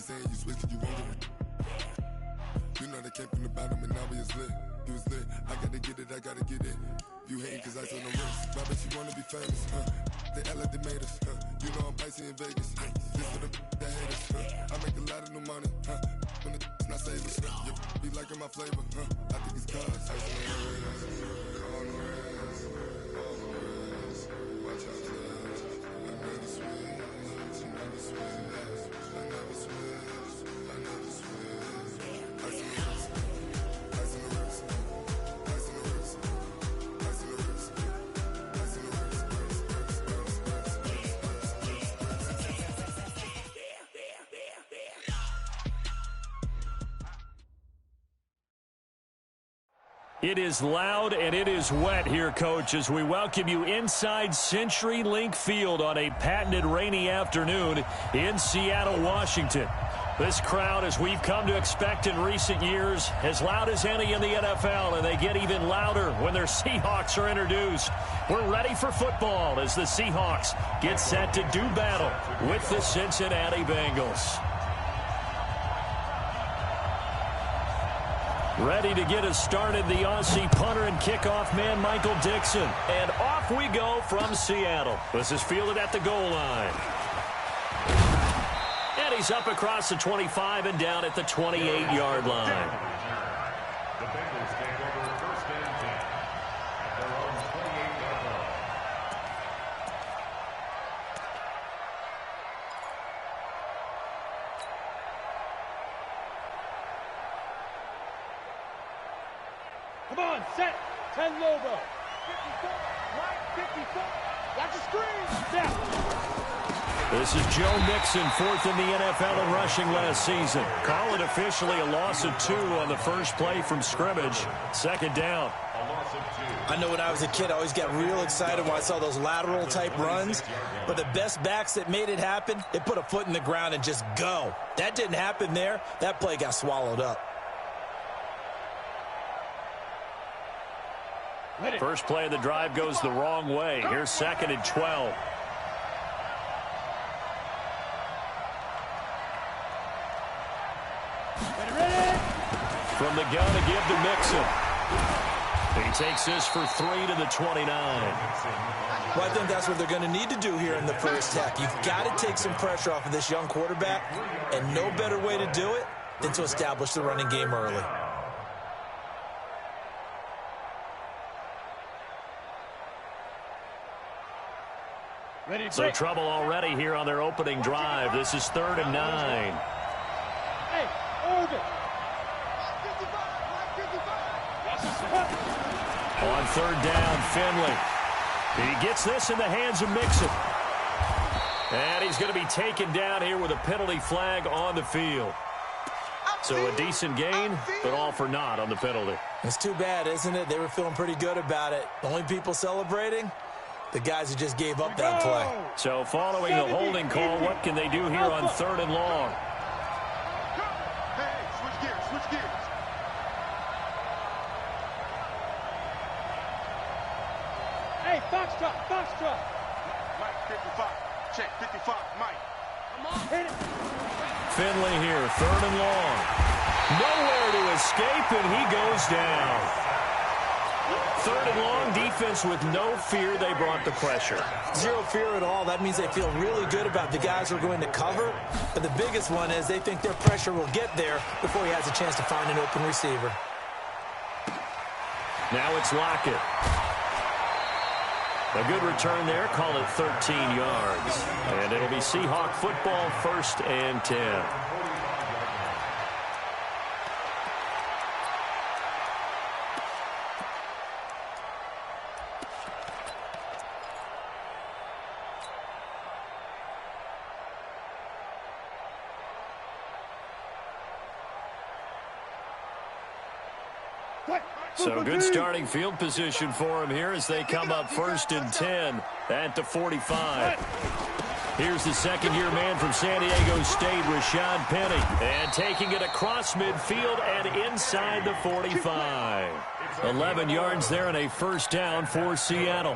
saying you switch 'cause you want it. You know they came from the bottom and now we is lit. You was lit, I gotta get it, I gotta get it. You hating 'cause I on the wrist. My bitch, you wanna be famous, They act like they made us, You know I'm icy in Vegas, This for the that hate us, I make a lot of new money, When it's not savers, You be liking my flavor, I think it's cause ice on the wrist, on the wrist, on the wrist. Watch out, cuz I never switch, I never switch, I never switch, I never switch. Ice on the wrist, ice on the wrist, ice on the wrist, ice on the wrist, ice on the wrist. It is loud and it is wet here, Coach, as we welcome you inside CenturyLink Field on a patented rainy afternoon in Seattle, Washington. This crowd, as we've come to expect in recent years, as loud as any in the NFL, and they get even louder when their Seahawks are introduced. We're ready for football as the Seahawks get set to do battle with the Cincinnati Bengals. Ready to get us started, the Aussie punter and kickoff man, Michael Dixon. And off we go from Seattle. This is fielded at the goal line. And he's up across the 25 and down at the 28-yard line. The Bengals take over first and 10 at their own 28-yard line. Come on, set, 10 Lobo. 54, right, 54. Watch the screen. Step. This is Joe Mixon, fourth in the NFL in rushing last season. Call it officially a loss of 2 on the first play from scrimmage. Second down. A loss of 2. I know when I was a kid, I always got real excited when I saw those lateral-type runs. But the best backs that made it happen, they put a foot in the ground and just go. That didn't happen there. That play got swallowed up. First play of the drive goes the wrong way. Here's second and 12. From the gun to give to Mixon. He takes this for 3 to the 29. Well, I think that's what they're going to need to do here in the first half. You've got to take some pressure off of this young quarterback, and no better way to do it than to establish the running game early. So trouble already here on their opening drive. This is 3rd and 9. Hey, over. On 3rd down, Finley. He gets this in the hands of Mixon. And he's going to be taken down here with a penalty flag on the field. So a decent gain, but all for naught on the penalty. It's too bad, isn't it? They were feeling pretty good about it. The only people celebrating, the guys who just gave up that play. So following the holding call, what can they do here on 3rd and long? Hey, switch gears, switch gears. Hey, Foxtrot, Foxtrot. Mike, 55. Check, 55, Mike. Come on. Hit it. Finley here, 3rd and long. Nowhere to escape, and he goes down. 3rd and long, defense with no fear. They brought the pressure. Zero fear at all. That means they feel really good about the guys who are going to cover. But the biggest one is they think their pressure will get there before he has a chance to find an open receiver. Now it's Lockett. A good return there. Call it 13 yards. And it'll be Seahawk football, 1st and 10. So good starting field position for him here as they come up 1st and 10 at the 45. Here's the second-year man from San Diego State, Rashad Penny. And taking it across midfield and inside the 45. 11 yards there and a 1st down for Seattle.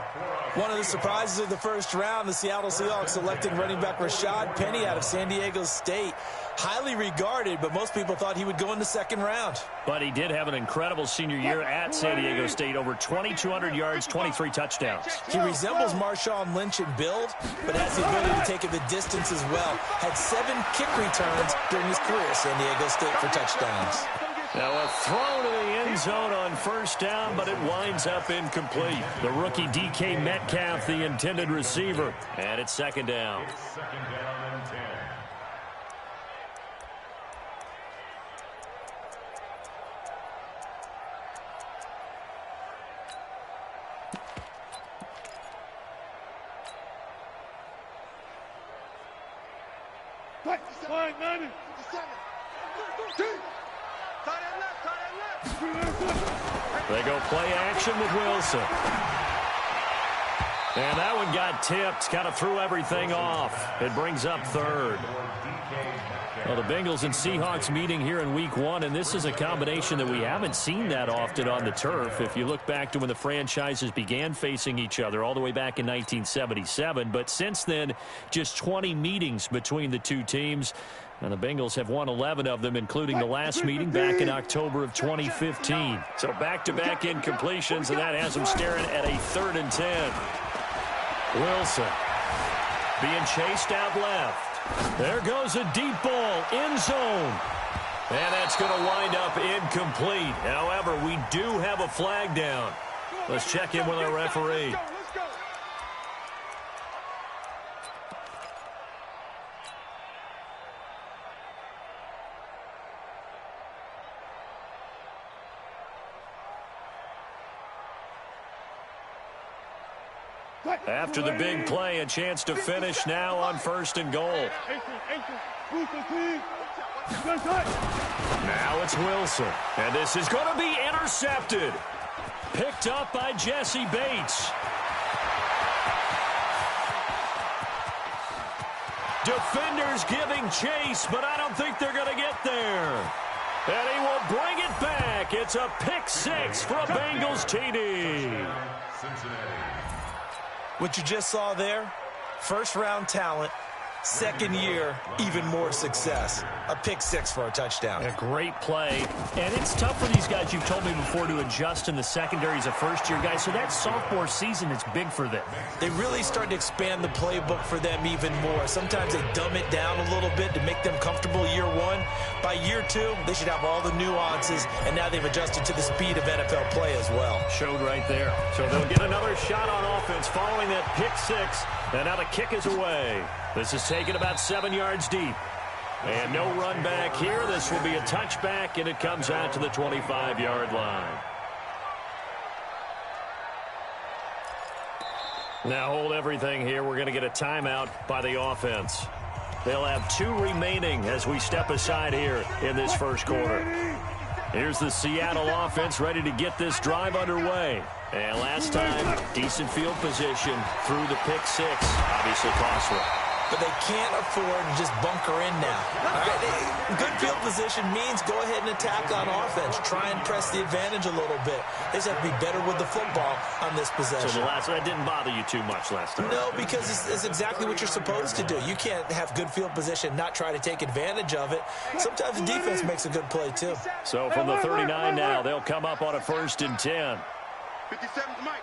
One of the surprises of the first round, the Seattle Seahawks selecting running back Rashad Penny out of San Diego State. Highly regarded, but most people thought he would go in the second round. But he did have an incredible senior year at San Diego State. Over 2,200 yards, 23 touchdowns. He resembles Marshawn Lynch in build, but has the ability to take it the distance as well. Had 7 kick returns during his career at San Diego State for touchdowns. Now a throw to the end zone on first down, but it winds up incomplete. The rookie DK Metcalf, the intended receiver. And it's second down. It's second down and 10. They go play action with Wilson. And that one got tipped, kind of threw everything off. It brings up third. Well, the Bengals and Seahawks meeting here in week 1, and this is a combination that we haven't seen that often on the turf. If you look back to when the franchises began facing each other all the way back in 1977, but since then, just 20 meetings between the two teams. And the Bengals have won 11 of them, including the last meeting back in October of 2015. So back-to-back incompletions, and that has them staring at a 3rd and 10. Wilson being chased out left. There goes a deep ball, end zone. And that's going to wind up incomplete. However, we do have a flag down. Let's check in with our referee. After the big play, a chance to finish now on 1st and goal. Now it's Wilson, and this is going to be intercepted. Picked up by Jesse Bates. Defenders giving chase, but I don't think they're going to get there. And he will bring it back. It's a pick 6 for a Bengals TD. What you just saw there, first-round talent, second year, even more success. A pick 6 for a touchdown. A great play. And it's tough for these guys, you've told me before, to adjust in the secondary as a first-year guy. So that sophomore season is big for them. They really start to expand the playbook for them even more. Sometimes they dumb it down a little bit to make them comfortable year 1. By year 2, they should have all the nuances, and now they've adjusted to the speed of NFL play as well. Showed right there. So they'll get another shot on offense following that pick 6. And now the kick is away. This is taken about 7 yards deep. And no run back here. This will be a touchback, and it comes out to the 25-yard line. Now hold everything here. We're going to get a timeout by the offense. They'll have 2 remaining as we step aside here in this first quarter. Here's the Seattle offense ready to get this drive underway. And last time, decent field position through the pick 6. Obviously costly. But they can't afford to just bunker in now. All right? Good field position means go ahead and attack on offense. Try and press the advantage a little bit. They just have to be better with the football on this possession. So that didn't bother you too much last time? No, because it's exactly what you're supposed to do. You can't have good field position, not try to take advantage of it. Sometimes the defense makes a good play, too. So from the 39 now, they'll come up on a 1st and 10. 57, Mike.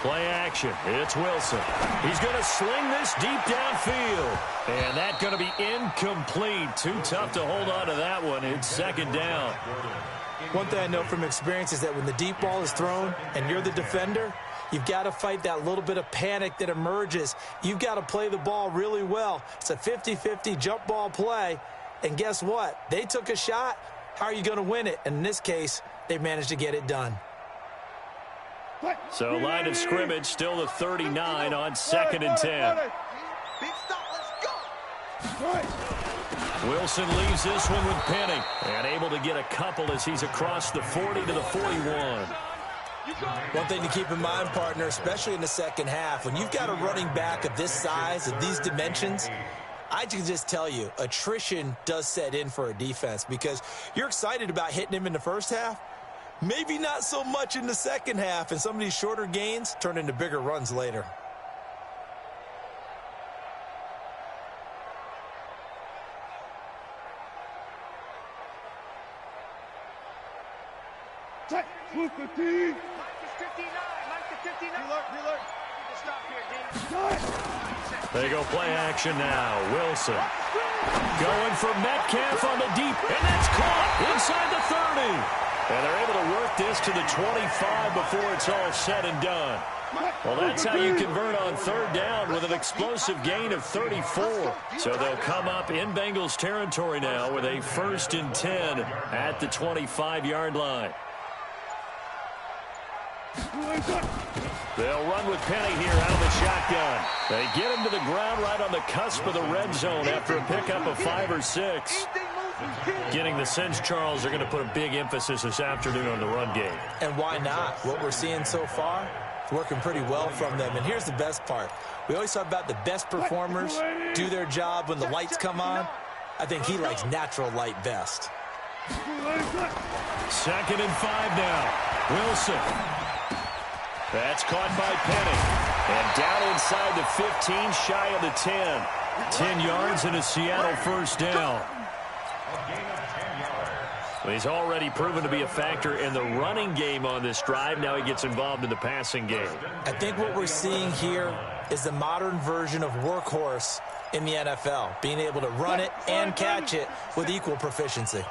Play action. It's Wilson. He's going to sling this deep downfield. And that's going to be incomplete. Too tough to hold on to that one. It's 2nd down. One thing I know from experience is that when the deep ball is thrown and you're the defender, you've got to fight that little bit of panic that emerges. You've got to play the ball really well. It's a 50-50 jump ball play. And guess what? They took a shot. How are you going to win it? And in this case, they managed to get it done. So line of scrimmage still the 39 on 2nd and 10. Wilson leaves this one with Penning and able to get a couple as he's across the 40 to the 41. One thing to keep in mind, partner, especially in the second half, when you've got a running back of this size, of these dimensions, I can just tell you, attrition does set in for a defense because you're excited about hitting him in the first half. Maybe not so much in the second half, and some of these shorter gains turn into bigger runs later. Check. 215. Mike is 59. Mike is 59. Reload. Stop here, D. They go play action now. Wilson going for Metcalf on the deep, and that's caught inside the 30. And they're able to work this to the 25 before it's all said and done. Well, that's how you convert on third down with an explosive gain of 34. So they'll come up in Bengals territory now with a 1st and 10 at the 25-yard line. They'll run with Penny here out of the shotgun. They get him to the ground right on the cusp of the red zone after a pickup of 5 or 6. Getting the sense, Charles, they're going to put a big emphasis this afternoon on the run game. And why not? What we're seeing so far, it's working pretty well from them. And here's the best part. We always talk about the best performers do their job when the lights come on. I think he likes natural light best. 2nd and 5 now. Wilson. That's caught by Penny. And down inside the 15, shy of the 10. 10 yards and a Seattle 1st down. Well, he's already proven to be a factor in the running game on this drive. Now he gets involved in the passing game. I think what we're seeing here is the modern version of workhorse in the NFL, being able to run it and catch it with equal proficiency.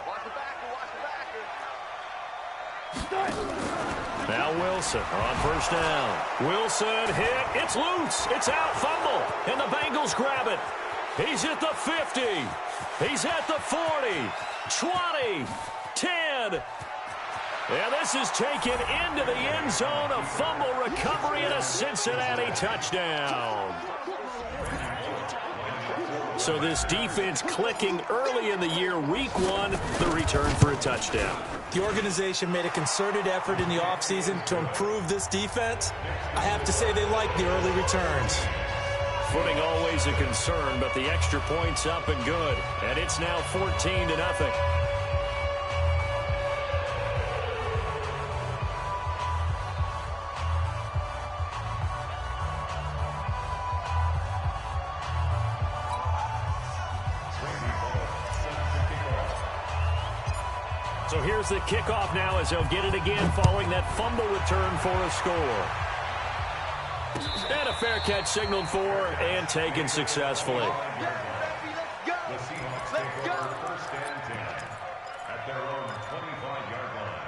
Now Wilson on 1st down. Wilson hit. It's loose. It's out. Fumble. And the Bengals grab it. He's at the 50. He's at the 40. 20. 10. And this is taken into the end zone. A fumble recovery and a Cincinnati touchdown. So this defense clicking early in the year. Week 1, the return for a touchdown. The organization made a concerted effort in the offseason to improve this defense. I have to say they like the early returns. Footing always a concern, but the extra points up and good. And it's now 14-0. So here's the kickoff now as they'll get it again following that fumble return for a score. And a fair catch signaled for and taken successfully. The Seahawks take over 1st and 10 at their own 25-yard line.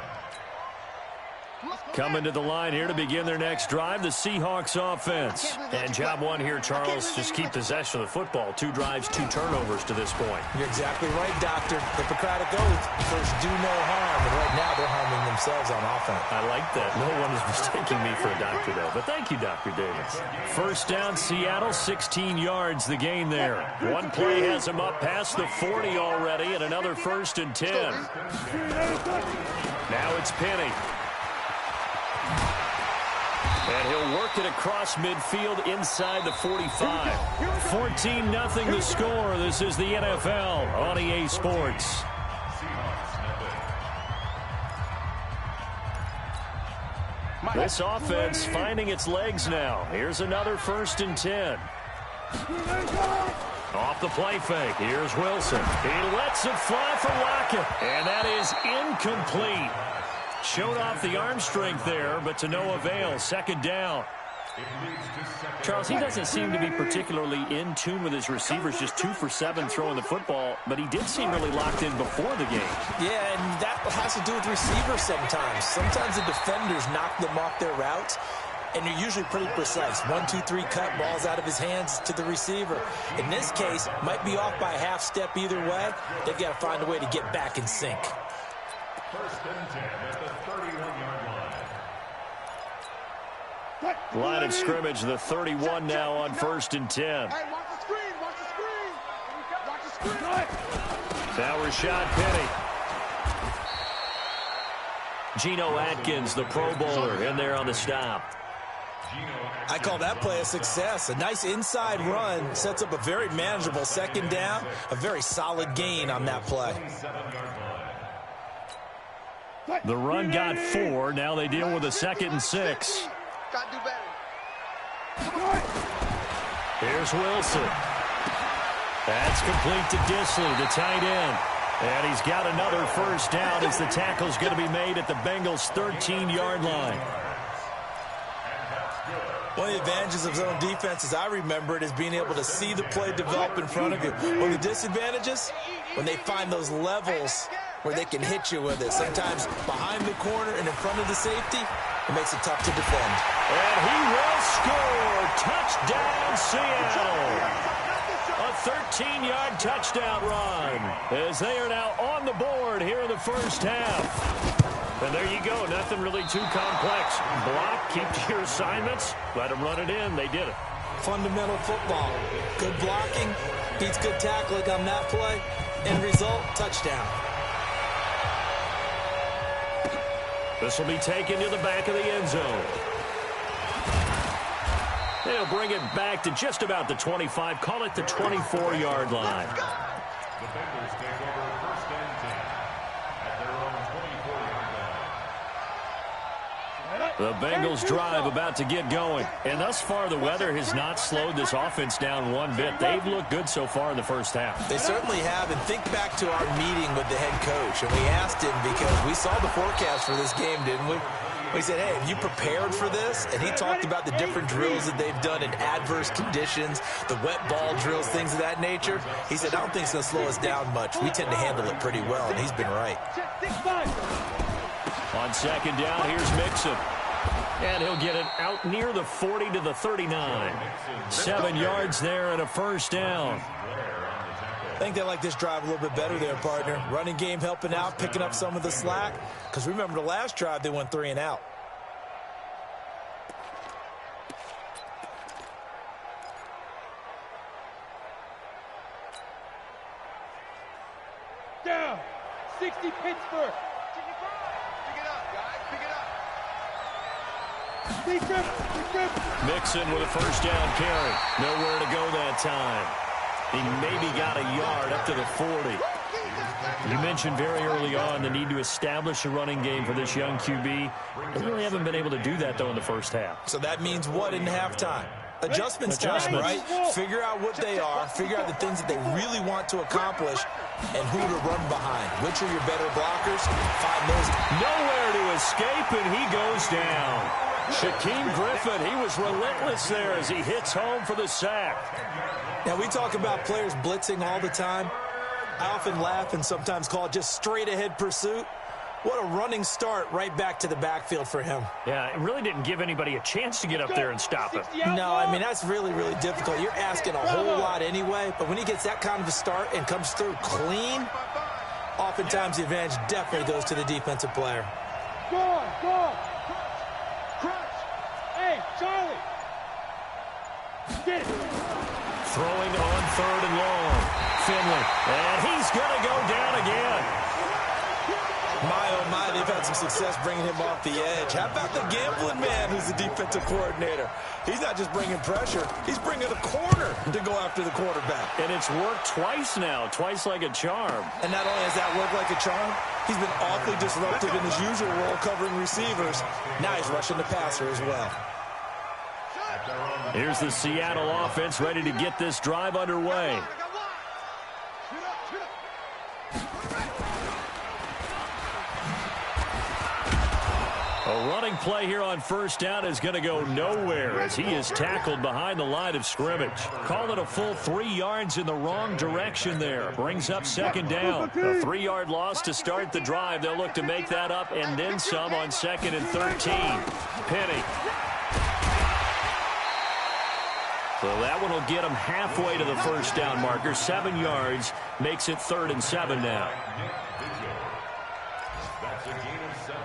Coming to the line here to begin their next drive, the Seahawks offense. And job 1 here, Charles, just keep possession of the football. 2 drives, 2 turnovers to this point. You're exactly right, Doctor. Hippocratic oath. First, do no harm. And right now, they're harming themselves on offense. I like that. No one is mistaking me for a doctor, though. But thank you, Dr. Davis. 1st down, Seattle, 16 yards the gain there. One play has him up past the 40 already, and another 1st and 10. Now it's Penny. And he'll work it across midfield inside the 45. 14-0 the score. This is the NFL on EA Sports. This offense finding its legs now. Here's another 1st and 10. Off the play fake. Here's Wilson. He lets it fly for Lockett. And that is incomplete. Showed off the arm strength there, but to no avail. 2nd down. Charles, he doesn't seem to be particularly in tune with his receivers, just 2 for 7 throwing the football, but he did seem really locked in before the game. Yeah, and that has to do with receivers sometimes. Sometimes the defenders knock them off their routes, and you're usually pretty precise. 1, 2, 3 cut, balls out of his hands to the receiver. In this case, might be off by a half step either way. They've got to find a way to get back in sync. 1st and 10 at the 31-yard line. Line of scrimmage, the 31 now on 1st and 10. Hey, watch the screen, watch the screen. Watch the screen. Now Rashad Penny. Geno Atkins, the Pro Bowler, in there on the stop. I call that play a success. A nice inside run sets up a very manageable 2nd down. A very solid gain on that play. The run got 4. Now they deal with a 2nd and 6. Gotta do better. Here's Wilson. That's complete to Disley, the tight end. And he's got another first down as the tackle's going to be made at the Bengals' 13-yard line. One of the advantages of zone defense, as I remember it, is being able to see the play develop in front of you. One of the disadvantages, when they find those levels where they can hit you with it. Sometimes behind the corner and in front of the safety, it makes it tough to defend. And he will score. Touchdown, Seattle. A 13-yard touchdown run as they are now on the board here in the first half. And there you go. Nothing really too complex. Block, keep to your assignments, let them run it in. They did it. Fundamental football. Good blocking beats good tackling on that play. End result, touchdown. This will be taken to the back of the end zone. They'll bring it back to just about the 25. Call it the 24-yard line. The Bengals take over first and 10 at their own 24-yard line. The Bengals drive about to get going. And thus far, the weather has not slowed this offense down one bit. They've looked good so far in the first half. They certainly have. And think back to our meeting with the head coach. And we asked him, because we saw the forecast for this game, didn't we? We said, hey, have you prepared for this? And he talked about the different drills that they've done in adverse conditions, the wet ball drills, things of that nature. He said, I don't think it's going to slow us down much. We tend to handle it pretty well, and he's been right. On second down, here's Mixon. And he'll get it out near the 40 to the 39. 7 yards there and a first down. I think they like this drive a little bit better there, partner. Running game helping out, picking up some of the slack. Because remember, the last drive, they went 3 and out. Down. 60 Pittsburgh. Pick it up, guys. Pick it up. Mixon with a first down carry. Nowhere to go that time. He maybe got a yard up to the 40. You mentioned very early on the need to establish a running game for this young QB. They really haven't been able to do that, though, in the first half. So that means what in halftime? Adjustments time, right? Figure out what they are, figure out the things that they really want to accomplish, and who to run behind. Which are your better blockers? Find those. Nowhere to escape, and he goes down. Shaquem Griffin, he was relentless there as he hits home for the sack. Now, we talk about players blitzing all the time. I often laugh and sometimes call it just straight-ahead pursuit. What a running start right back to the backfield for him. Yeah, it really didn't give anybody a chance to get up there and stop him. No, I mean, that's really, really difficult. You're asking a whole lot anyway, but when he gets that kind of a start and comes through clean, oftentimes the advantage definitely goes to the defensive player. Go on. Crunch. Hey, Charlie. Get it. Throwing on third and long. Finley. And he's going to go down again. My, oh my, they've had some success bringing him off the edge. How about the gambling man who's the defensive coordinator? He's not just bringing pressure. He's bringing a corner to go after the quarterback. And it's worked twice now, twice like a charm. And not only has that worked like a charm, he's been awfully disruptive in his usual role covering receivers. Now he's rushing the passer as well. Here's the Seattle offense ready to get this drive underway. A running play here on first down is going to go nowhere as he is tackled behind the line of scrimmage. Call it a full 3 yards in the wrong direction there. Brings up second down. A 3-yard loss to start the drive. They'll look to make that up and then some on 2nd and 13. Penny. So that one will get him halfway to the first down marker. 7 yards makes it 3rd and 7 now. That's a gain of 7.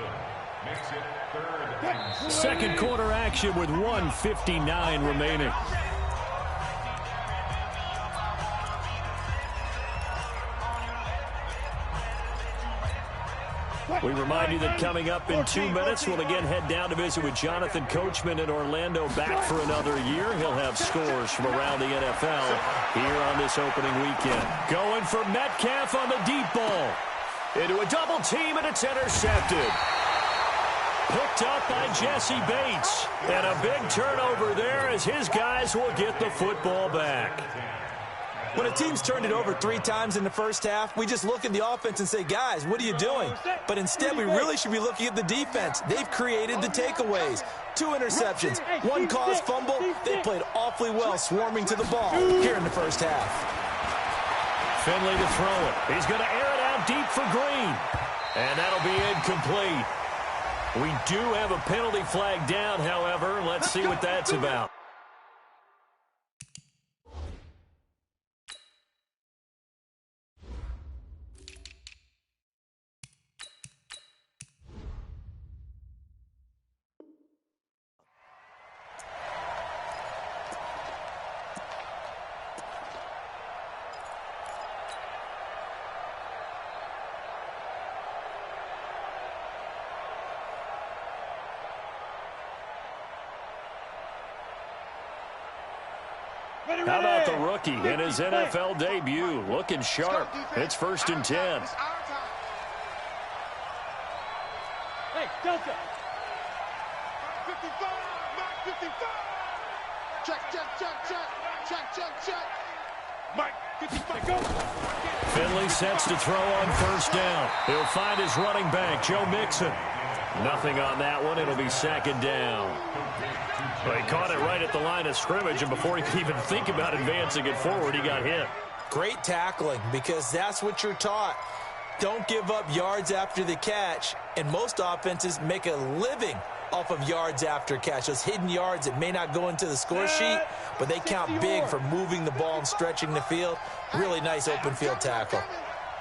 Makes it 3rd and 7. Second quarter action with 1:59 remaining. We remind you that coming up in 2 minutes, we'll again head down to visit with Jonathan Coachman in Orlando, back for another year. He'll have scores from around the NFL here on this opening weekend. Going for Metcalf on the deep ball. Into a double team, and it's intercepted. Picked up by Jesse Bates. And a big turnover there as his guys will get the football back. When a team's turned it over 3 times in the first half, we just look at the offense and say, guys, what are you doing? But instead, we really should be looking at the defense. They've created the takeaways. 2 interceptions, 1 caused fumble. They played awfully well swarming to the ball here in the first half. Finley to throw it. He's going to air it out deep for Green. And that'll be incomplete. We do have a penalty flag down, however. Let's see what that's about. How about the rookie in his NFL debut? Looking sharp. It's 1st and 10. Hey, Delta. 55, Mike 55. Check. Mike 55, go. Finley sets to throw on 1st down. He'll find his running back, Joe Mixon. Nothing on that one. It'll be 2nd down. Well, he caught it right at the line of scrimmage, and before he could even think about advancing it forward, he got hit. Great tackling, because that's what you're taught. Don't give up yards after the catch, and most offenses make a living off of yards after catch. Those hidden yards that may not go into the score sheet, but they count big for moving the ball and stretching the field. Really nice open field tackle.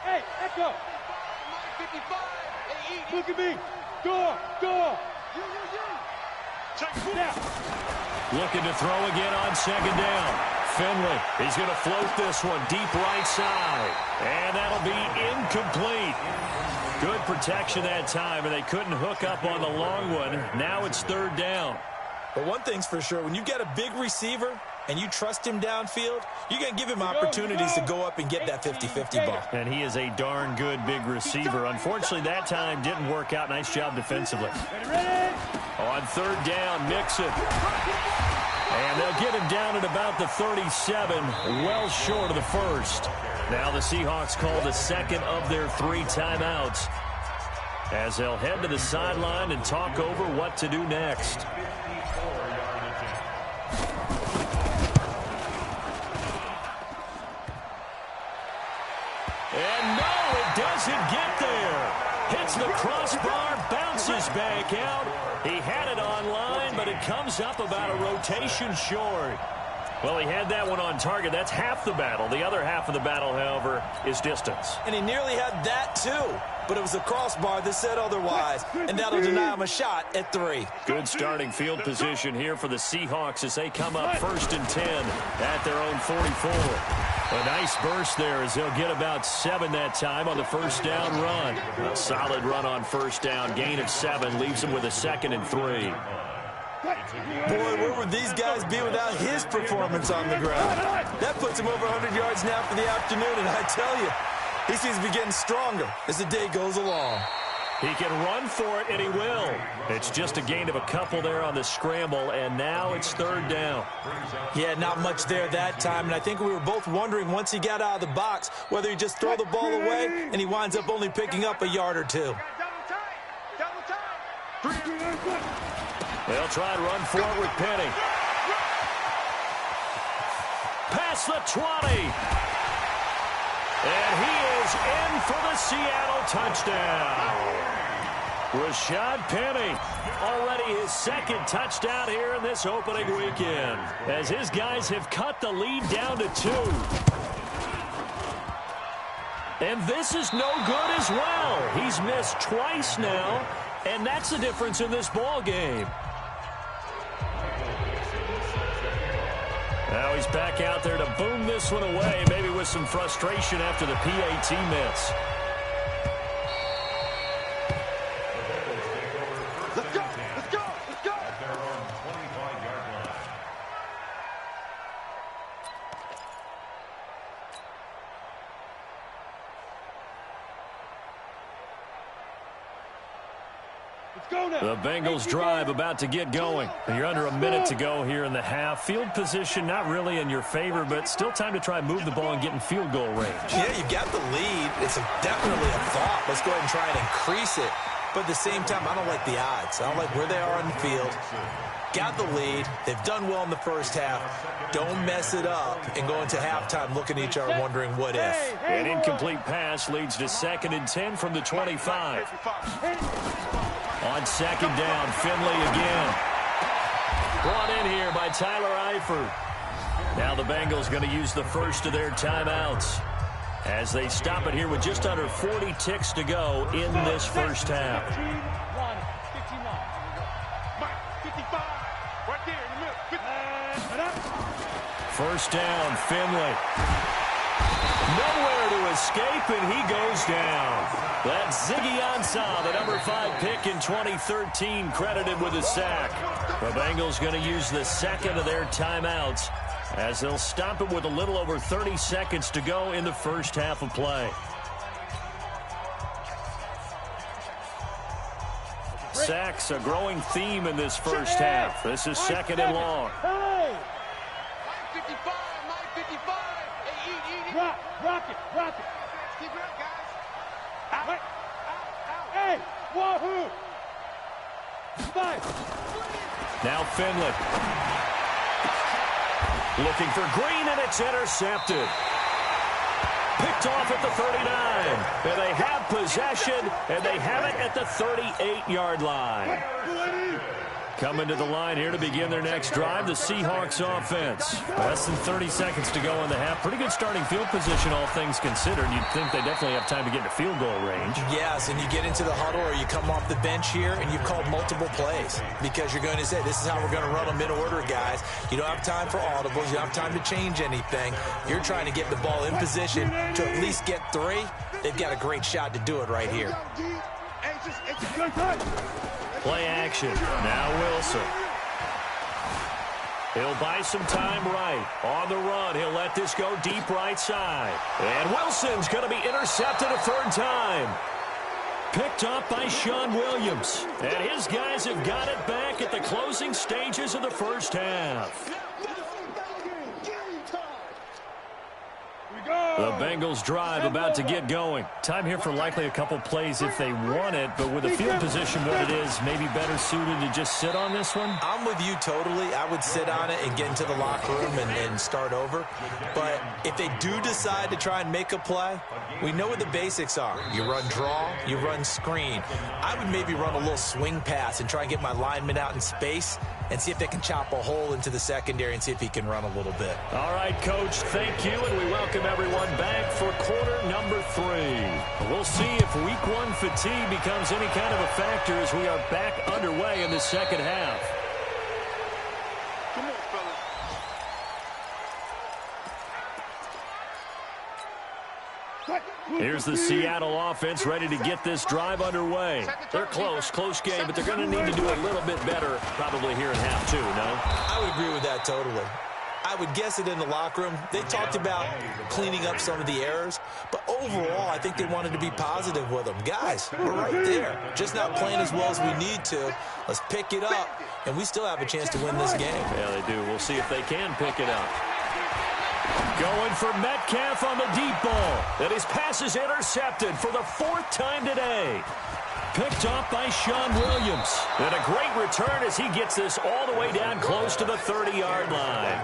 Hey, Echo. Look at me. Door. Looking to throw again on 2nd down. Finley, he's going to float this one deep right side. And that'll be incomplete. Good protection that time, and they couldn't hook up on the long one. Now it's 3rd down. But one thing's for sure, when you got a big receiver and you trust him downfield, you're going to give him opportunities to go up and get that 50-50 ball. And he is a darn good big receiver. Unfortunately, that time didn't work out. Nice job defensively. On 3rd down, Mixon. And they'll get him down at about the 37, well short of the 1st. Now the Seahawks call the 2nd of their 3 timeouts as they'll head to the sideline and talk over what to do next. And no, it doesn't get there. Hits the crossbar, bounces back out. He had it on line, but it comes up about a rotation short. Well, he had that one on target. That's half the battle. The other half of the battle, however, is distance. And he nearly had that, too. But it was the crossbar that said otherwise, and that'll deny him a shot at 3. Good starting field position here for the Seahawks as they come up 1st and 10 at their own 44. A nice burst there as they'll get about 7 that time on the 1st down run. A solid run on 1st down. Gain of 7 leaves them with a 2nd and 3. Boy, where would these guys be without his performance on the ground? That puts him over 100 yards now for the afternoon, and I tell you, he seems to be getting stronger as the day goes along. He can run for it, and he will. It's just a gain of a couple there on the scramble, and now it's 3rd down. Yeah, not much there that time, and I think we were both wondering once he got out of the box whether he just throw the ball away, and he winds up only picking up a yard or 2. They'll try and run for it with Penny. Past the 20. And he is in for the Seattle touchdown. Rashad Penny, already his 2nd touchdown here in this opening weekend, as his guys have cut the lead down to 2. And this is no good as well. He's missed twice now, and that's the difference in this ball game. Now he's back out there to boom this one away, maybe with some frustration after the PAT miss. Let's go. At their own 25-yard line. The Bengals drive about to get going. You're under a minute to go here in the half. Field position not really in your favor, but still time to try and move the ball and get in field goal range. Yeah, you got the lead. It's definitely a thought. Let's go ahead and try and increase it. But at the same time, I don't like the odds. I don't like where they are on the field. Got the lead. They've done well in the first half. Don't mess it up and go into halftime looking at each other wondering what if. An incomplete pass leads to 2nd and 10 from the 25. On 2nd down, Finley again. Brought in here by Tyler Eifert. Now the Bengals going to use the first of their timeouts as they stop it here with just under 40 ticks to go in this first half. First down, Finley. Nowhere to escape, and he goes down. That's Ziggy Ansah, the number 5 pick in 2013, credited with a sack. The Bengals going to use the second of their timeouts as they'll stop it with a little over 30 seconds to go in the first half of play. Sacks, a growing theme in this first half. This is 2nd and long. Rock it. Keep it up, guys. Out. Hey, wahoo! Now Finley. Looking for Green, and it's intercepted. Picked off at the 39. And they have possession, and they have it at the 38-yard line. Coming to the line here to begin their next drive, the Seahawks offense. Less than 30 seconds to go in the half. Pretty good starting field position, all things considered. You'd think they definitely have time to get to field goal range. Yes, and you get into the huddle or you come off the bench here and you've called multiple plays because you're going to say, this is how we're going to run them in order, guys. You don't have time for audibles. You don't have time to change anything. You're trying to get the ball in position to at least get 3. They've got a great shot to do it right here. Play action. Now Wilson. He'll buy some time right. On the run, he'll let this go deep right side. And Wilson's going to be intercepted a 3rd time. Picked up by Sean Williams. And his guys have got it back at the closing stages of the first half. The Bengals drive about to get going. Time here for likely a couple plays if they want it, but with the field position what it is, maybe better suited to just sit on this one? I'm with you totally. I would sit on it and get into the locker room and start over. But if they do decide to try and make a play, we know what the basics are. You run draw, you run screen. I would maybe run a little swing pass and try and get my lineman out in space and see if they can chop a hole into the secondary and see if he can run a little bit. All right, Coach, thank you, and we welcome everyone back for quarter number 3. We'll see if week 1 fatigue becomes any kind of a factor as we are back underway in the second half. Come on, fellas. Here's the Seattle offense ready to get this drive underway. They're close game, but they're going to need to do a little bit better probably here in half 2, no? I would agree with that totally. I would guess it in the locker room. They talked about cleaning up some of the errors, but overall, I think they wanted to be positive with them. Guys, we're right there. Just not playing as well as we need to. Let's pick it up, and we still have a chance to win this game. Yeah, they do. We'll see if they can pick it up. Going for Metcalf on the deep ball. And his pass is intercepted for the 4th time today. Picked off by Sean Williams. And a great return as he gets this all the way down close to the 30-yard line.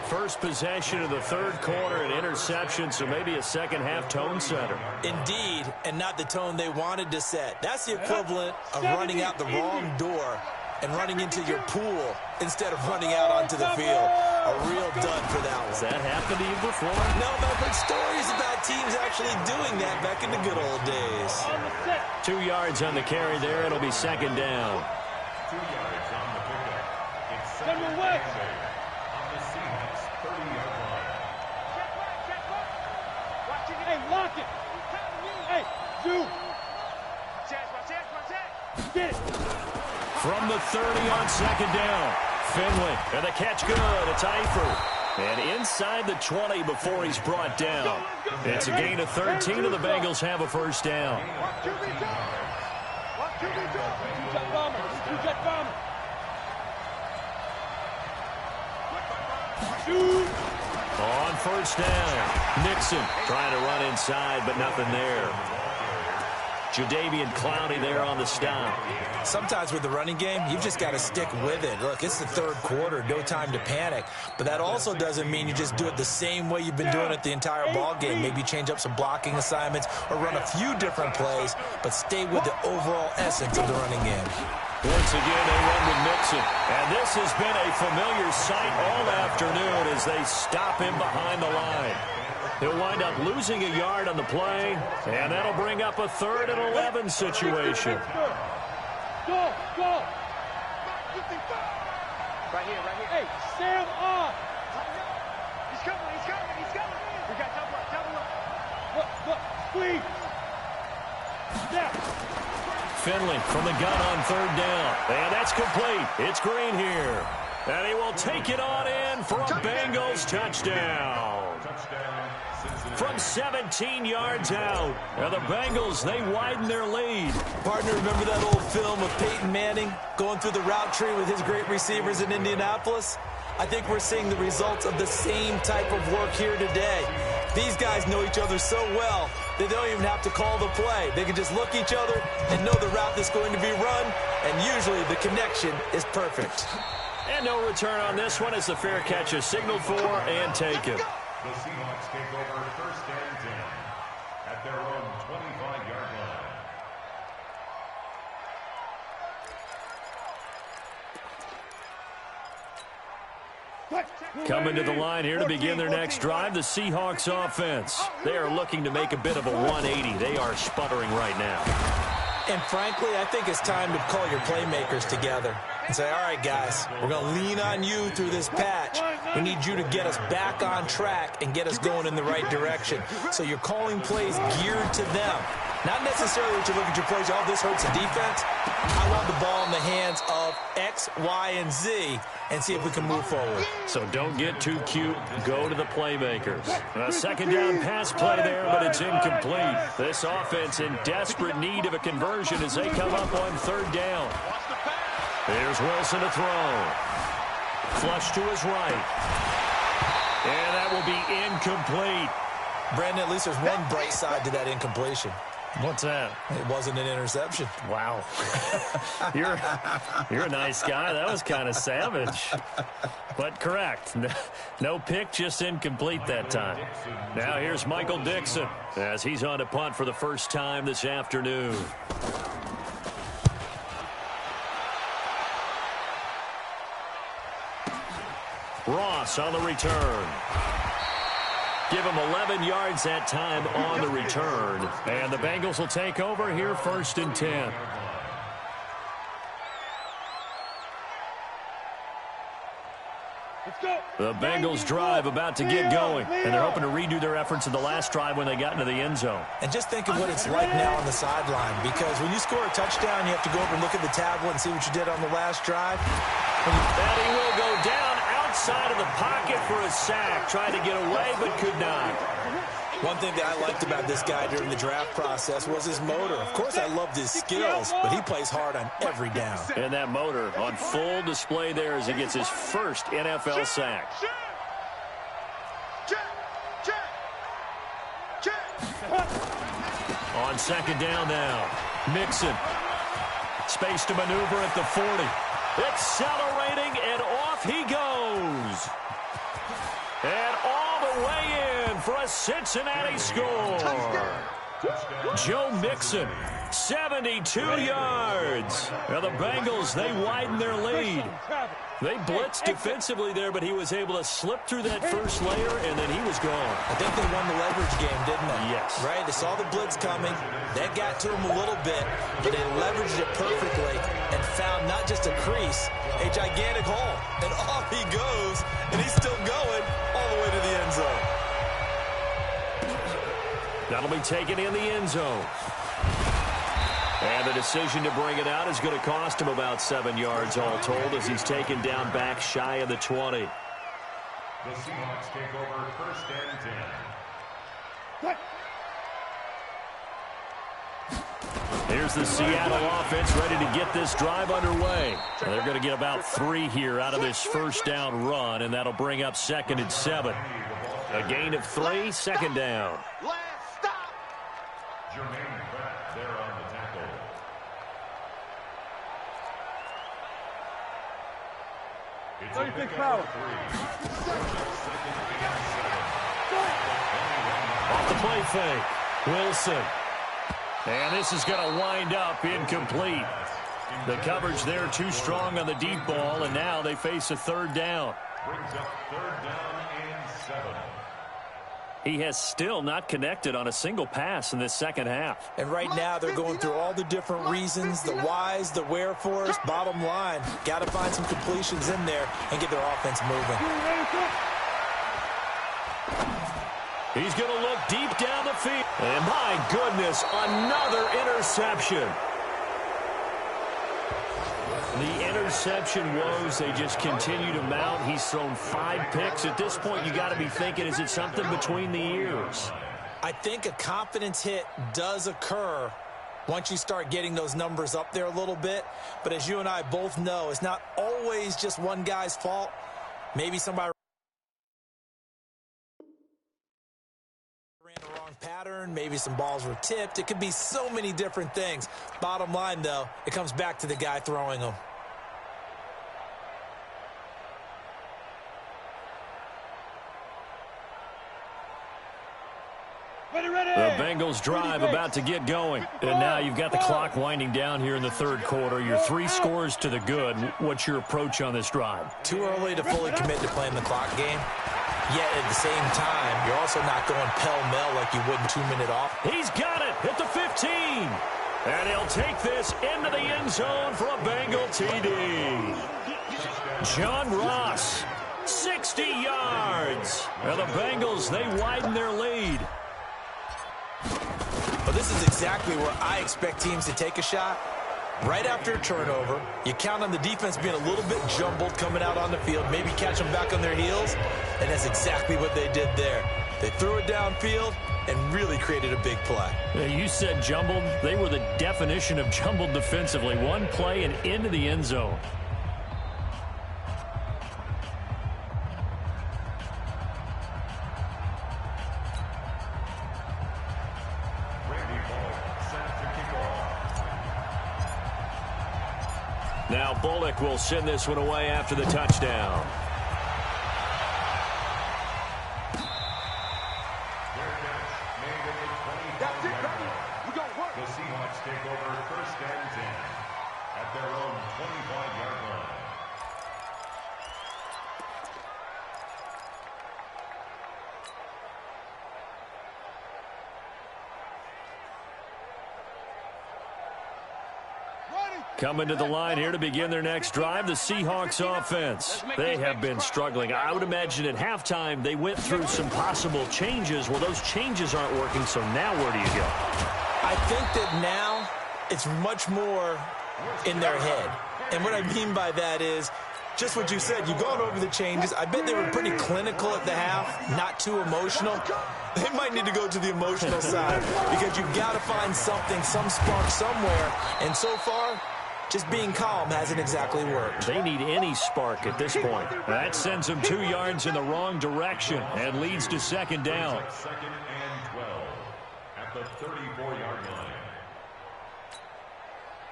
First possession of the 3rd quarter, an interception, so maybe a second-half tone setter. Indeed, and not the tone they wanted to set. That's the equivalent of running out the wrong door and running into your pool instead of running out onto the field. A real dud for that one. Has that happened to you before? No, but I've heard stories about teams actually doing that back in the good old days. 2 yards on the carry there. It'll be 2nd down. 2 yards on the pickup. It's 2nd down on the Seahawks 30-yard line. Hey, lock it. Hey, you. Get it. From the 30 on 2nd down. Finley, and the catch good. It's Eifert. And inside the 20 before he's brought down. It's a gain of 13, and the Bengals have a first down. Two-jet bomber. Two-jet bomber. Shoot. On first down, Nixon trying to run inside, but nothing there. Jadeveon Clowney there on the stop. Sometimes with the running game, you've just got to stick with it. Look, it's the third quarter, no time to panic. But that also doesn't mean you just do it the same way you've been doing it the entire ball game. Maybe change up some blocking assignments or run a few different plays, but stay with the overall essence of the running game. Once again, they run with Nixon. And this has been a familiar sight all afternoon as they stop him behind the line. He'll wind up losing a yard on the play, and that'll bring up a 3rd and 11 situation. Go, go. Right here. Hey, Sam off. He's coming. We got double up. Look, squeeze. Snap. Finley from the gun on 3rd down. And that's complete. It's Green here. And he will take it on in for a Bengals touchdown. From 17 yards out. And the Bengals, they widen their lead. Partner, remember that old film of Peyton Manning going through the route tree with his great receivers in Indianapolis? I think we're seeing the results of the same type of work here today. These guys know each other so well, they don't even have to call the play. They can just look each other and know the route that's going to be run, and usually the connection is perfect. And no return on this one as the fair catch is signaled for and taken. The Seahawks take over 1st and 10 at their own 25-yard line. Coming to the line here to begin their next drive, the Seahawks offense. They are looking to make a bit of a 180. They are sputtering right now. And frankly, I think it's time to call your playmakers together and say, all right, guys, we're going to lean on you through this patch. We need you to get us back on track and get us going in the right direction. So you're calling plays geared to them. Not necessarily that you look at your plays, oh, this hurts the defense. I want the ball in the hands of X, Y, and Z and see if we can move forward. So don't get too cute. Go to the playmakers. A 2nd down pass play there, but it's incomplete. This offense in desperate need of a conversion as they come up on 3rd down. Here's Wilson to throw. Flush to his right. And that will be incomplete. Brandon, at least there's one bright side to that incompletion. What's that? It wasn't an interception. Wow. You're a nice guy. That was kind of savage. But correct. No pick, just incomplete that time. Now here's Michael Dixon as he's on to punt for the first time this afternoon. Ross on the return. Give him 11 yards that time on the return. And the Bengals will take over here 1st and 10. The Bengals drive about to get going. And they're hoping to redo their efforts in the last drive when they got into the end zone. And just think of what it's like now on the sideline. Because when you score a touchdown, you have to go over and look at the tablet and see what you did on the last drive. And he will go down outside of the pocket for a sack. Tried to get away, but could not. One thing that I liked about this guy during the draft process was his motor. Of course, I loved his skills, but he plays hard on every down. And that motor on full display there as he gets his first NFL sack. On 2nd down now, Nixon. Space to maneuver at the 40. Accelerating, and off he goes. And all the way in for a Cincinnati score. Joe Mixon, 72 yards. Now the Bengals, they widen their lead. They blitzed defensively there, but he was able to slip through that first layer, and then he was gone. I think they won the leverage game, didn't they? Yes. Right? They saw the blitz coming. That got to him a little bit, but they leveraged it perfectly and found not just a crease, a gigantic hole. And off he goes, and he's still going all the way to the end zone. That'll be taken in the end zone. And the decision to bring it out is going to cost him about 7 yards all told as he's taken down back shy of the 20. The Seahawks take over 1st and 10. Here's the Seattle offense ready to get this drive underway. They're going to get about 3 here out of this first down run, and that'll bring up 2nd and 7. A gain of 3, 2nd down. Last stop. Jermaine Pratt there on the tackle. It's 36 power. Off the play fake. Wilson. And this is going to wind up incomplete. The coverage there too strong on the deep ball, and now they face a 3rd down. Brings up 3rd down and 7. He has still not connected on a single pass in this second half. And right now they're going through all the different reasons, the whys, the wherefores. Bottom line, got to find some completions in there and get their offense moving. He's going to look deep down the field. And my goodness, another interception. The interception woes, they just continue to mount. He's thrown 5 picks. At this point, you got to be thinking, is it something between the ears? I think a confidence hit does occur once you start getting those numbers up there a little bit. But as you and I both know, it's not always just one guy's fault. Maybe somebody ran the wrong pattern. Maybe some balls were tipped. It could be so many different things. Bottom line, though, it comes back to the guy throwing them. The Bengals drive about to get going. And now you've got the clock winding down here in the 3rd quarter. You're 3 scores to the good. What's your approach on this drive? Too early to fully commit to playing the clock game. Yet at the same time, you're also not going pell-mell like you would in 2-minute off. He's got it at the 15. And he'll take this into the end zone for a Bengal TD. John Ross, 60 yards. And the Bengals, they widen their lead. Well, this is exactly where I expect teams to take a shot. Right after a turnover, you count on the defense being a little bit jumbled coming out on the field, maybe catch them back on their heels, and that's exactly what they did there. They threw it downfield and really created a big play. You said jumbled. They were the definition of jumbled defensively. One play and into the end zone. Now Bullock will send this one away after the touchdown. That's it, baby. We gonna work. The Seahawks take over 1st and 10 at their own 25-yard line. Coming to the line here to begin their next drive, the Seahawks offense. They have been struggling. I would imagine at halftime they went through some possible changes. Well, those changes aren't working, so now where do you go? I think that now it's much more in their head. And what I mean by that is just what you said. You've gone over the changes. I bet they were pretty clinical at the half, not too emotional. They might need to go to the emotional side because you've got to find something, some spark somewhere. And so far, just being calm hasn't exactly worked. They need any spark at this point. That sends them 2 yards in the wrong direction and leads to 2nd down. 2nd and 12 at the 34-yard line.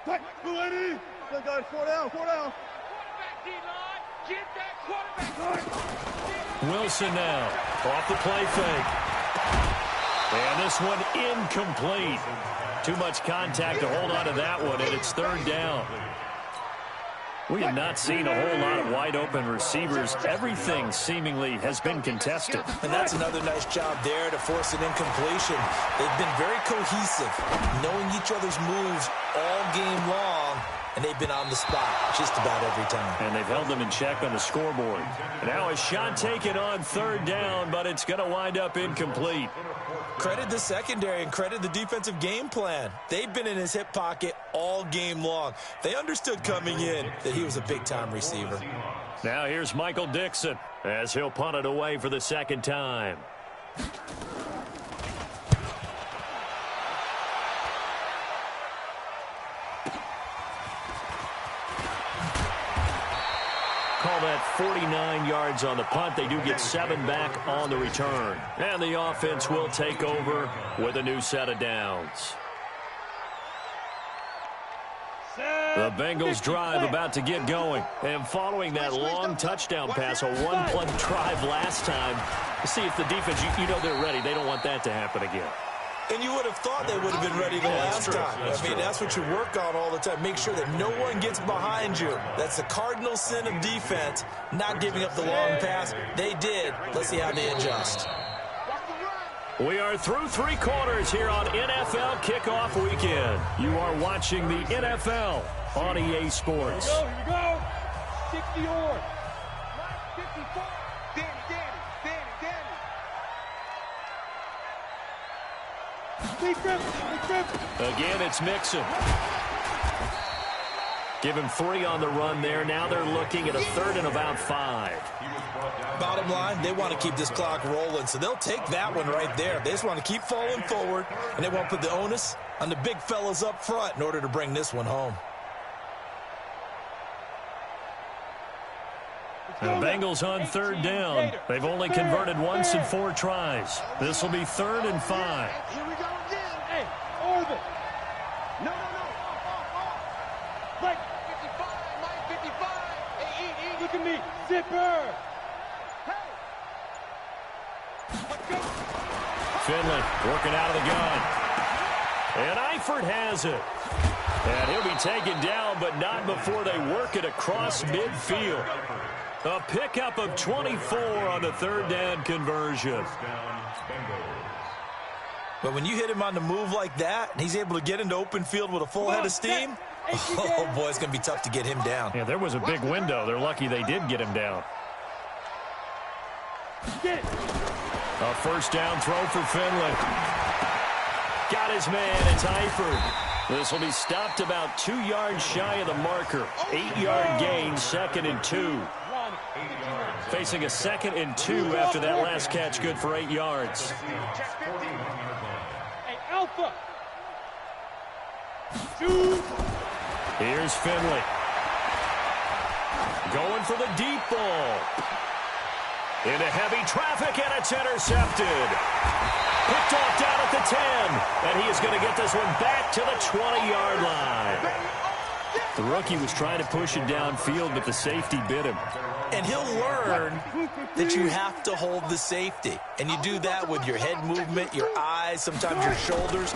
What? Ready? Guys, 4 down, 4 down. Get that quarterback. Wilson now off the play fake. And this one incomplete. Too much contact to hold on to that one, and it's 3rd down. We have not seen a whole lot of wide-open receivers. Everything seemingly has been contested. And that's another nice job there to force an incompletion. They've been very cohesive, knowing each other's moves all game long, and they've been on the spot just about every time. And they've held them in check on the scoreboard. Now a shot taken on 3rd down, but it's going to wind up incomplete. Credit the secondary and credit the defensive game plan. They've been in his hip pocket all game long. They understood coming in that he was a big-time receiver. Now here's Michael Dixon as he'll punt it away for the 2nd time. 49 yards on the punt. They do get 7 back on the return. And the offense will take over with a new set of downs. The Bengals drive about to get going. And following that long touchdown pass, a one-play drive last time, to see if the defense, you know they're ready. They don't want that to happen again. And you would have thought they would have been ready the last time. That's what you work on all the time. Make sure that no one gets behind you. That's the cardinal sin of defense, not giving up the long pass. They did. Let's see how they adjust. We are through 3 quarters here on NFL Kickoff Weekend. You are watching the NFL on EA Sports. Here we go. 60 yards. 54. Danny. Again, it's Mixon. Give him 3 on the run there. Now they're looking at a 3rd and about 5. Bottom line, they want to keep this clock rolling, so they'll take that one right there. They just want to keep falling forward, and they want to put the onus on the big fellas up front in order to bring this one home. The Bengals on 3rd down. They've only converted once in 4 tries. This will be 3rd and 5. Here we go again. Hey, Orville. No. Right. 55, Mike, 55. Hey, eat. Look at me. Zipper. Hey. Let's go. Finley working out of the gun. And Eifert has it. And he'll be taken down, but not before they work it across midfield. A pickup of 24 on the 3rd down conversion. But when you hit him on the move like that, and he's able to get into open field with a full head of steam, oh, boy, it's going to be tough to get him down. Yeah, there was a big window. They're lucky they did get him down. A 1st down throw for Finley. Got his man. It's Eifert. This will be stopped about 2 yards shy of the marker. 8-yard gain, 2nd and 2. Facing a 2nd and 2 after that last catch, good for 8 yards. Hey, Alpha. Here's Finley. Going for the deep ball. Into heavy traffic, and it's intercepted. Picked off down at the 10, and he is going to get this one back to the 20-yard line. The rookie was trying to push it downfield, but the safety bit him. And he'll learn that you have to hold the safety. And you do that with your head movement, your eyes, sometimes your shoulders.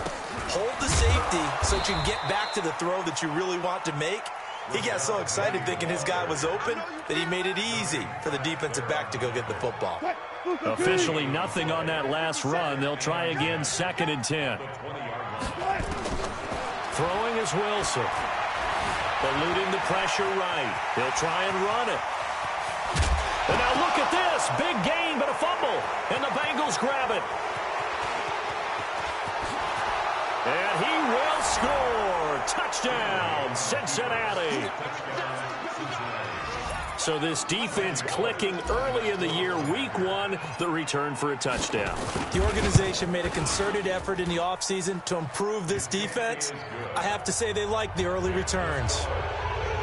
Hold the safety so that you can get back to the throw that you really want to make. He got so excited thinking his guy was open that he made it easy for the defensive back to go get the football. Officially nothing on that last run. They'll try again, 2nd and 10. Throwing is Wilson. Eluding the pressure right. He'll try and run it. And now look at this. Big gain, but a fumble. And the Bengals grab it. And he will score. Touchdown, Cincinnati. So this defense clicking early in the year, week 1, the return for a touchdown. The organization made a concerted effort in the offseason to improve this defense. I have to say they like the early returns.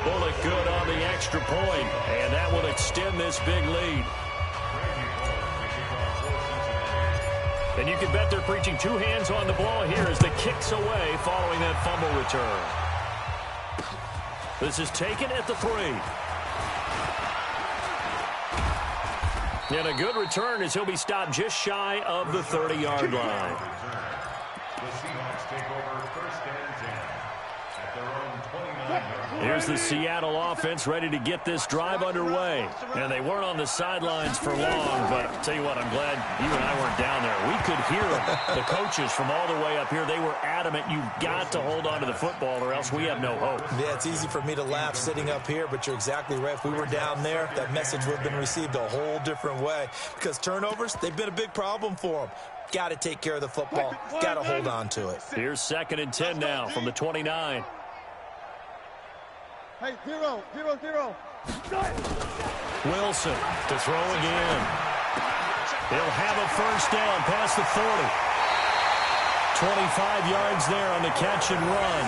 Bullet good on the extra point, and that will extend this big lead. And you can bet they're preaching 2 hands on the ball here as the kick's away following that fumble return. This is taken at the 3. And a good return as he'll be stopped just shy of the 30-yard line. The Seahawks take over 1st and 10 at their own 29-yard. Here's the Seattle offense ready to get this drive underway. And they weren't on the sidelines for long, but I'll tell you what, I'm glad you and I weren't down there. We could hear them. The coaches from all the way up here, they were adamant, you've got to hold on to the football or else we have no hope. Yeah, it's easy for me to laugh sitting up here, but you're exactly right. If we were down there, that message would have been received a whole different way. Because turnovers, they've been a big problem for them. Got to take care of the football. Got to hold on to it. Here's 2nd and 10 now from the 29. Hey, 0. Wilson to throw again. He'll have a 1st down past the 40. 25 yards there on the catch and run.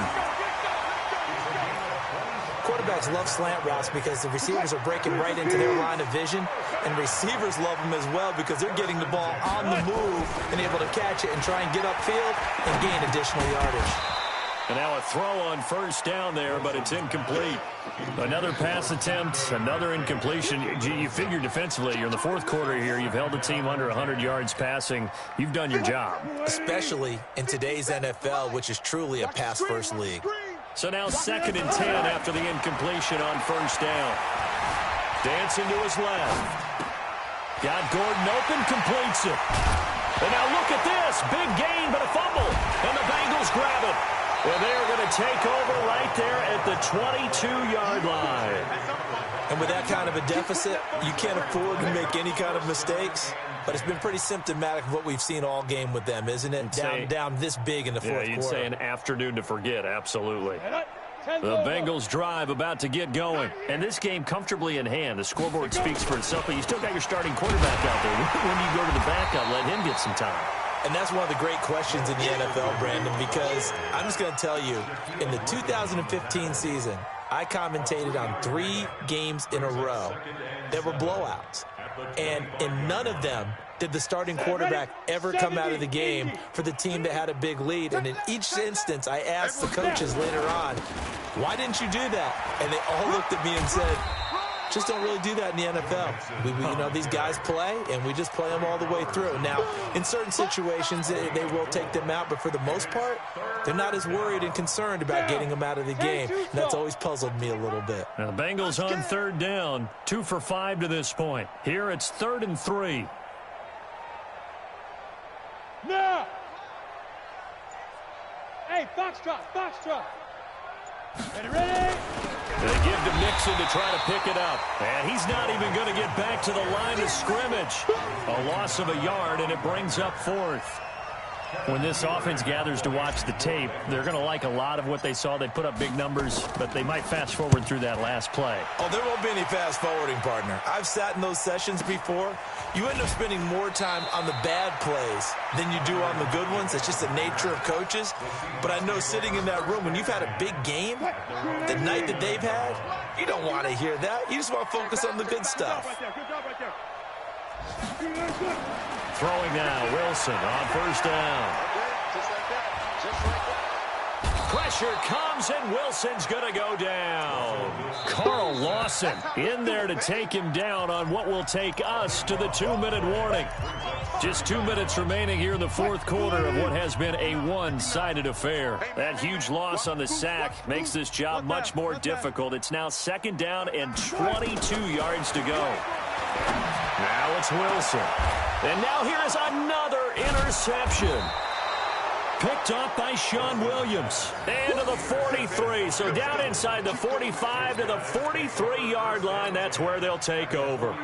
quarterbacks love slant routes because the receivers are breaking right into their line of vision, and receivers love them as well because they're getting the ball on the move and able to catch it and try and get upfield and gain additional yardage. And now a throw on first down there, but it's incomplete. Another pass attempt, another incompletion. You figure defensively, you're in the fourth quarter here. You've held the team under 100 yards passing. You've done your job. Especially in today's NFL, which is truly a pass-first league. So now 2nd and 10 after the incompletion on first down. Dancing to his left. Got Gordon open, completes it. And now look at this. Big gain, but a fumble. And the Bengals grab it. And they're going to take over right there at the 22-yard line. And with that kind of a deficit, you can't afford to make any kind of mistakes. But it's been pretty symptomatic of what we've seen all game with them, isn't it? Down this big in the fourth quarter. You'd say an afternoon to forget, absolutely. The Bengals drive about to get going. And this game comfortably in hand. The scoreboard speaks for itself, but you still got your starting quarterback out there. When do you go to the backup, let him get some time? And that's one of the great questions in the NFL, Brandon, because I'm just going to tell you, in the 2015 season, I commentated on 3 games in a row that were blowouts. And in none of them did the starting quarterback ever come out of the game for the team that had a big lead. And in each instance, I asked the coaches later on, why didn't you do that? And they all looked at me and said, just don't really do that in the NFL. You know, these guys play, and we just play them all the way through. Now, in certain situations, they will take them out, but for the most part, they're not as worried and concerned about getting them out of the game. And that's always puzzled me a little bit. Now, the Bengals on 3rd down, 2 for 5 to this point. Here it's 3rd and 3. No! Hey, Foxtrot, Foxtrot. Ready? They give to Mixon to try to pick it up. And he's not even going to get back to the line of scrimmage. A loss of a yard, and it brings up 4th. When this offense gathers to watch the tape, they're going to like a lot of what they saw. They put up big numbers, but they might fast forward through that last play. Oh, there won't be any fast forwarding, partner. I've sat in those sessions before. You end up spending more time on the bad plays than you do on the good ones. It's just the nature of coaches. But I know sitting in that room, when you've had a big game, the night that they've had, you don't want to hear that. You just want to focus on the good stuff. Throwing now, Wilson on first down. Pressure comes, and Wilson's going to go down. Carl Lawson in there to take him down on what will take us to the 2-minute warning. Just 2 minutes remaining here in the fourth quarter of what has been a one-sided affair. That huge loss on the sack makes this job much more difficult. It's now 2nd down and 22 yards to go. Now it's Wilson. And now here is another interception. Picked up by Sean Williams. And to the 43. So down inside the 45 to the 43-yard line. That's where they'll take over.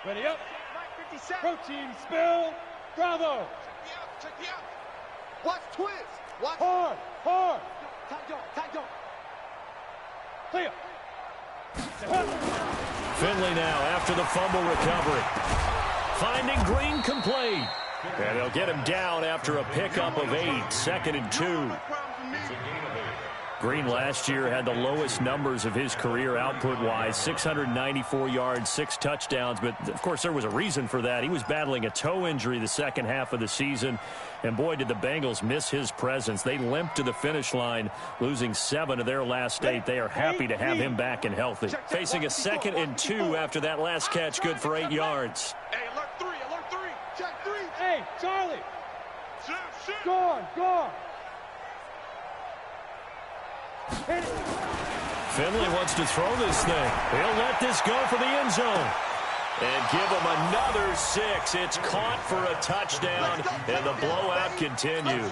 Ready up. Protein spill. Bravo. Check me out. Watch twist. Watch. Hard. Hard. Tight dog. Clear. Finley now after the fumble recovery. Finding Green complete. And they'll get him down after a pickup of 8. 2nd and 2. Green last year had the lowest numbers of his career output-wise, 694 yards, 6 touchdowns. But, of course, there was a reason for that. He was battling a toe injury the second half of the season. And, boy, did the Bengals miss his presence. They limped to the finish line, losing 7 of their last 8. They are happy to have him back and healthy. Facing a 2nd and 2 after that last catch, good for 8 yards. Hey, alert 3. Check 3. Hey, Charlie. Gone. Finley wants to throw this thing. He'll let this go for the end zone. And give him another 6. It's caught for a touchdown, and the blowout continues.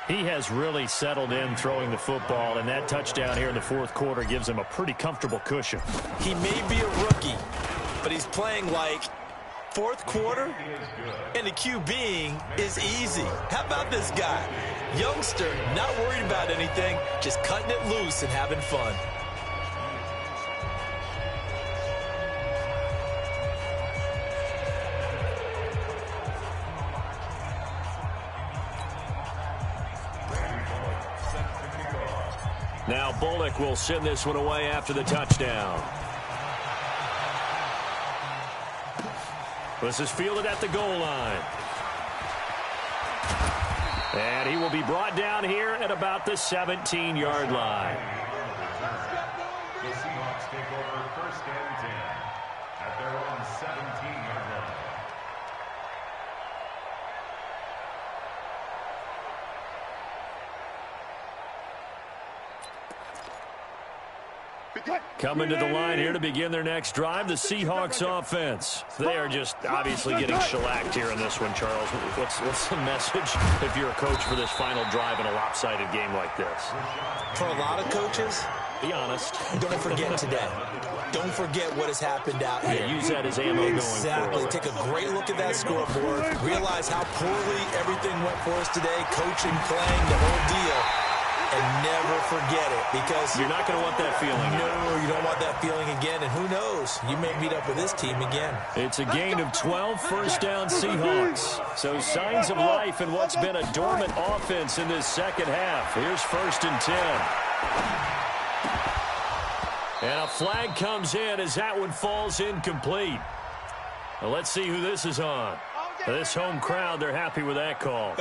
He has really settled in throwing the football, and that touchdown here in the fourth quarter gives him a pretty comfortable cushion. He may be a rookie, but he's playing like fourth quarter, and the QBing is easy. How about this guy? Youngster, not worried about anything, just cutting it loose and having fun. Now Bullock will send this one away after the touchdown. This is fielded at the goal line. And he will be brought down here at about the 17-yard line. The Seahawks take over 1st and 10 at their own 17-yard line. Coming to the line here to begin their next drive, the Seahawks offense. They are just obviously getting shellacked here in this one, Charles. What's the message if you're a coach for this final drive in a lopsided game like this? For a lot of coaches, be honest. Don't forget today. Don't forget what has happened out here. Yeah, use that as ammo going Exactly. forward. Take a great look at that scoreboard. Realize how poorly everything went for us today. Coaching, playing, the whole deal. And never forget it, because you're not going to want that feeling. No, you don't want that feeling again. And who knows? You may meet up with this team again. It's a gain of 12, 1st down Seahawks. So signs of life in what's been a dormant offense in this second half. Here's 1st and 10. And a flag comes in as that one falls incomplete. Well, let's see who this is on. This home crowd, they're happy with that call.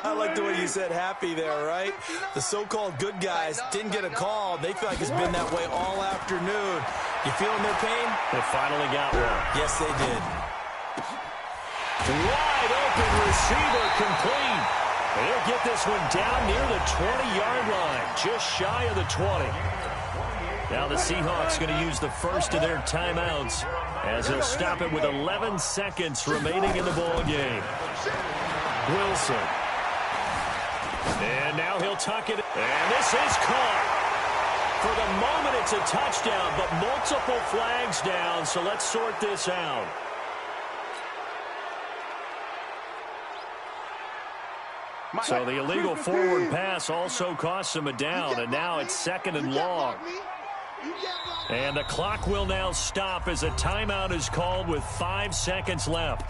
I like the way you said happy there, right? The so-called good guys didn't get a call. They feel like it's been that way all afternoon. You feeling their pain? They finally got one. Yes, they did. Wide open receiver complete. And he'll get this one down near the 20-yard line, just shy of the 20. Now the Seahawks going to use the first of their timeouts as they'll stop it with 11 seconds remaining in the ball game. Wilson. And now he'll tuck it. And this is caught. For the moment, it's a touchdown, but multiple flags down, so let's sort this out. So the illegal forward pass also costs him a down, and now it's 2nd and long. And the clock will now stop as a timeout is called with 5 seconds left.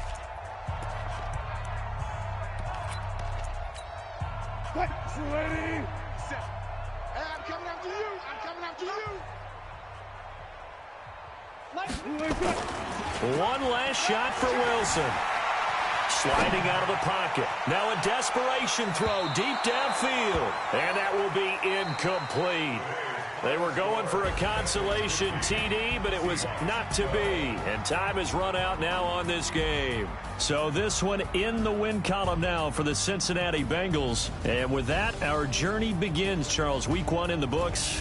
Ready? Hey, I'm coming after you. I'm coming after you. One last shot for Wilson. Sliding out of the pocket. Now a desperation throw deep downfield. And that will be incomplete. They were going for a consolation TD, but it was not to be. And time has run out now on this game. So this one in the win column now for the Cincinnati Bengals. And with that, our journey begins, Charles. Week 1 in the books.